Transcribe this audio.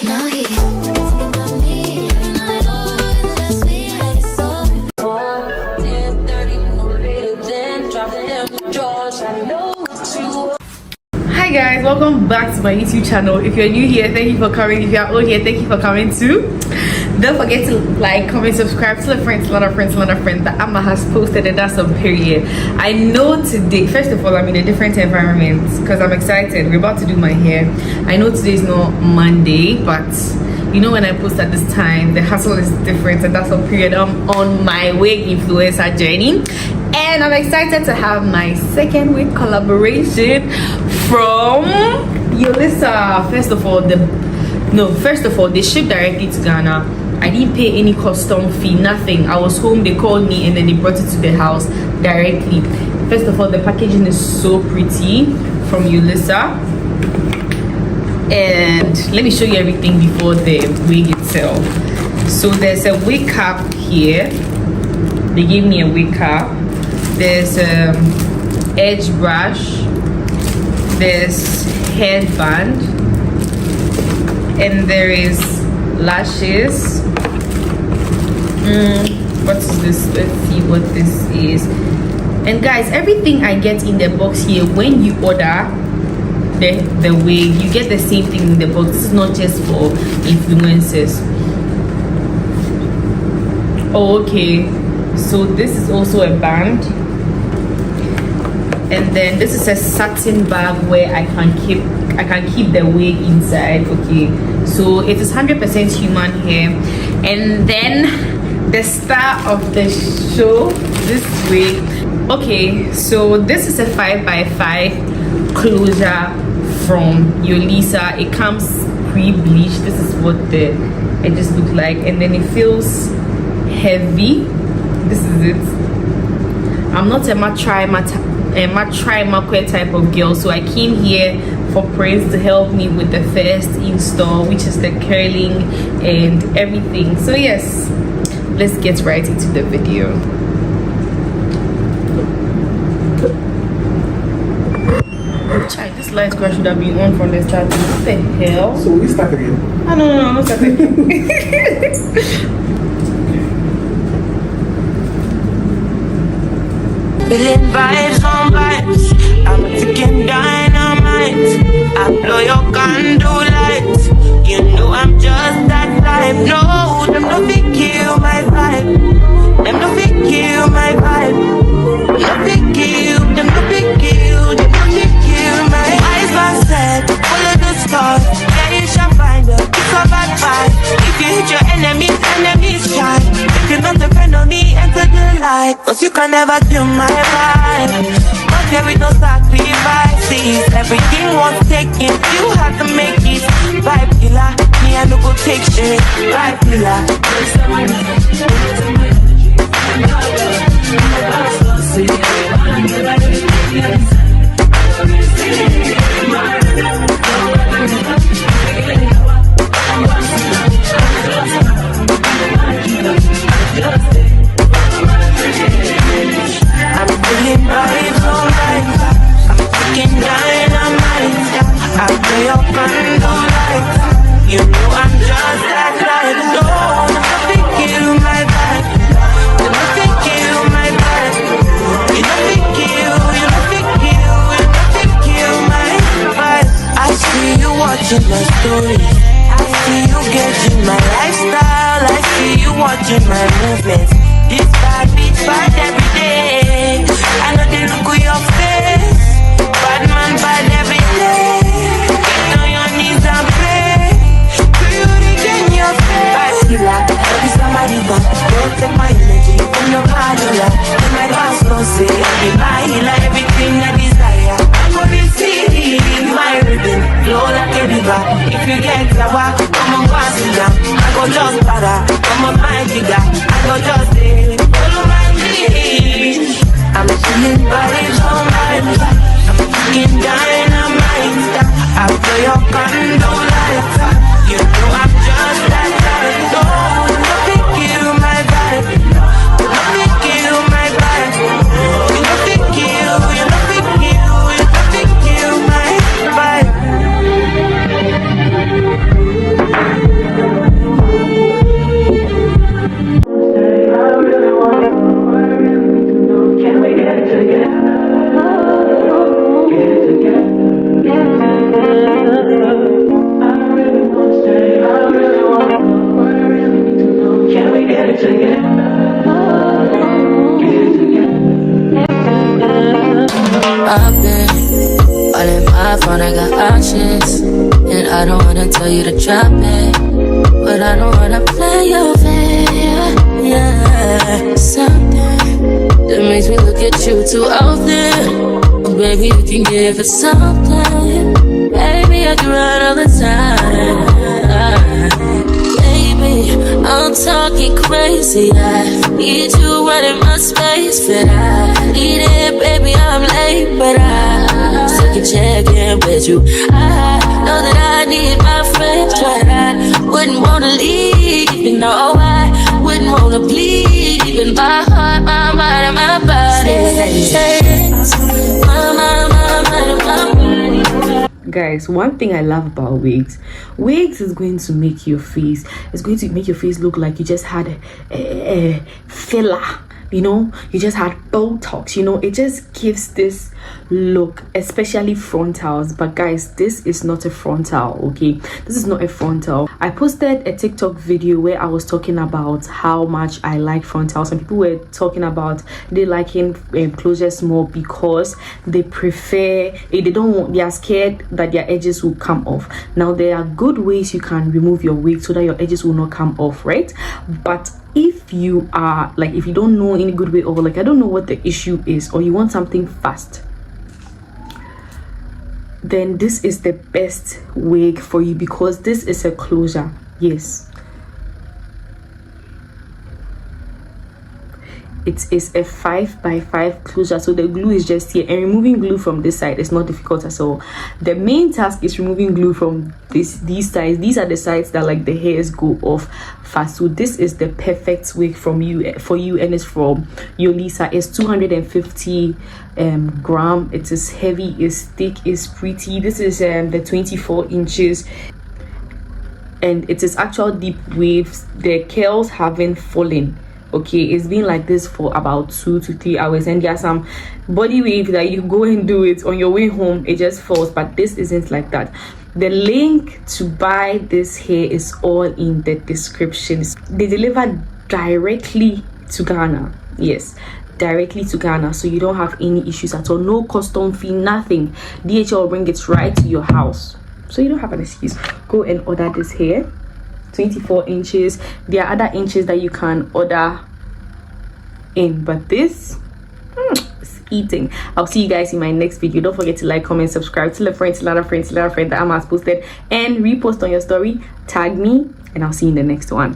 Hi guys, welcome back to my YouTube channel. If you're new here, thank you for coming. If you're old here, thank you for coming too. Don't forget to like, comment, subscribe, tell a friend, tell another friend, tell another friend that Amma has posted, and that's on period. I know today, first of all, I'm in a different environment because I'm excited. We're about to do my hair. I know today is not Monday, but you know, when I post at this time, the hustle is different, and that's on period. I'm on my wig influencer journey, and I'm excited to have my second wig collaboration from Yolissa. First of all, they shipped directly to Ghana. I didn't pay any custom fee, nothing. I was home, they called me, and then they brought it to the house directly. First of all, the packaging is so pretty from Yolissa. And let me show you everything before the wig itself. So there's a wig cap here. They gave me a wig cap. There's edge brush. There's headband. And there is lashes. What is this? Let's see what this is. And guys, everything I get in the box here, when you order the wig, you get the same thing in the box. This is not just for influencers. Oh, okay. So this is also a band, and then this is a satin bag where I can keep the wig inside. Okay, so it is 100% human hair. And then the star of the show, this wig. Okay, so this is a 5x5 closure from Yolissa. It comes pre-bleached. This is what the edges look like, and then it feels heavy. This is it. I'm not a matry type of girl, so I came here for Prince to help me with the first install, which is the curling and everything. So yes, let's get right into the video. This light square should have been on from the start. What the hell? So we start again? Oh, no, not start again. Feeling vibes on vibes. I'm ticking dynamite. I blow your candle lights. You know I'm just that type. No, them no fit kill my vibe. Them no fit kill my vibe. No fit kill. Them no fit kill. Them no fit kill my eyes. Myself, follow the stars. Yeah, you shall find her. It's a bad vibe. If you hit your enemies shine. If you're not a friend of me, enter the light. Cause you can never kill my vibe. Not here with no sacrifices. Everything was taken, you had to make it. Vibe killer, me I no go take shit. Vibe killer. I'm feeling vibes all night. I'm taking dynamite. I play up candle lights. You know I'm just that type. No, nothing kill my vibe. Nothing kill my vibe. You nothing kill. You nothing kill. You nothing kill my vibe. I see you watching my stories. I see you getting my lifestyle. I see you watching my movements. This bad bitch bad every day. I know they look at your face. Bad man bad every day. Get on your knees and pray. Do you regain your faith? Bad killer, don't be somebody but don't take my energy from your body. In my past don't say be my healer, everything I desire. I'm gonna see my rhythm flow like a river. If you get sour, come on pass it down. I go just para, come on my jigger. I go just follow my lead. I'm feeling vibes on vibes. I'm kicking dynamite. I blow your candle lights. You know I'm just that type. No, nothing kill my vibe. Nothing kill my vibe. You nothing kill. You nothing kill. You nothing kill my vibe. cautious. And I don't wanna tell you to drop it, but I don't wanna play your fair. Yeah, something that makes me look at you too often. Oh, baby, you can give it something. Baby, I can run all the time. Baby, I'm talking crazy. I need you running my space, but I need it, baby. I'm late, but I still can check in with you. I know that I need my friends, but I wouldn't wanna leave. You know, I wouldn't wanna bleed. Even my heart, my mind, and my body. My mind, and my body. Guys, one thing I love about wigs is going to make your face, it's going to make your face look like you just had a filler, you know, you just had Botox, you know. It just gives this look, especially frontals. But guys, this is not a frontal, okay? This is not a frontal. I posted a TikTok video where I was talking about how much I like frontals, and people were talking about they liking closures more because they prefer they don't want, they are scared that their edges will come off. Now there are good ways you can remove your wig so that your edges will not come off, right? But if you are like, if you don't know any good way, or like I don't know what the issue is, or you want something fast, then this is the best wig for you, because this is a closure. Yes, it is a 5x5 closure, so the glue is just here, and removing glue from this side is not difficult at all. The main task is removing glue from these sides. These are the sides that like the hairs go off fast. So this is the perfect wig for you, and it's from Yolissa. It's 250 gram. It is heavy, it's thick, it's pretty. This is the 24 inches, and it is actual deep waves. The curls haven't fallen, okay? It's been like this for about 2 to 3 hours, and there are some body wave that you go and do it on your way home, it just falls, but this isn't like that. The link to buy this hair is all in the description. They deliver directly to Ghana. Yes, directly to Ghana, so you don't have any issues at all. No custom fee, nothing. DHL will bring it right to your house, so you don't have an excuse. Go and order this hair. 24 inches. There are other inches that you can order in, but this is eating. I'll see you guys in my next video. Don't forget to like, comment, subscribe, tell a friend, tell another friend, tell another friend that Amma has posted, and repost on your story, tag me, and I'll see you in the next one.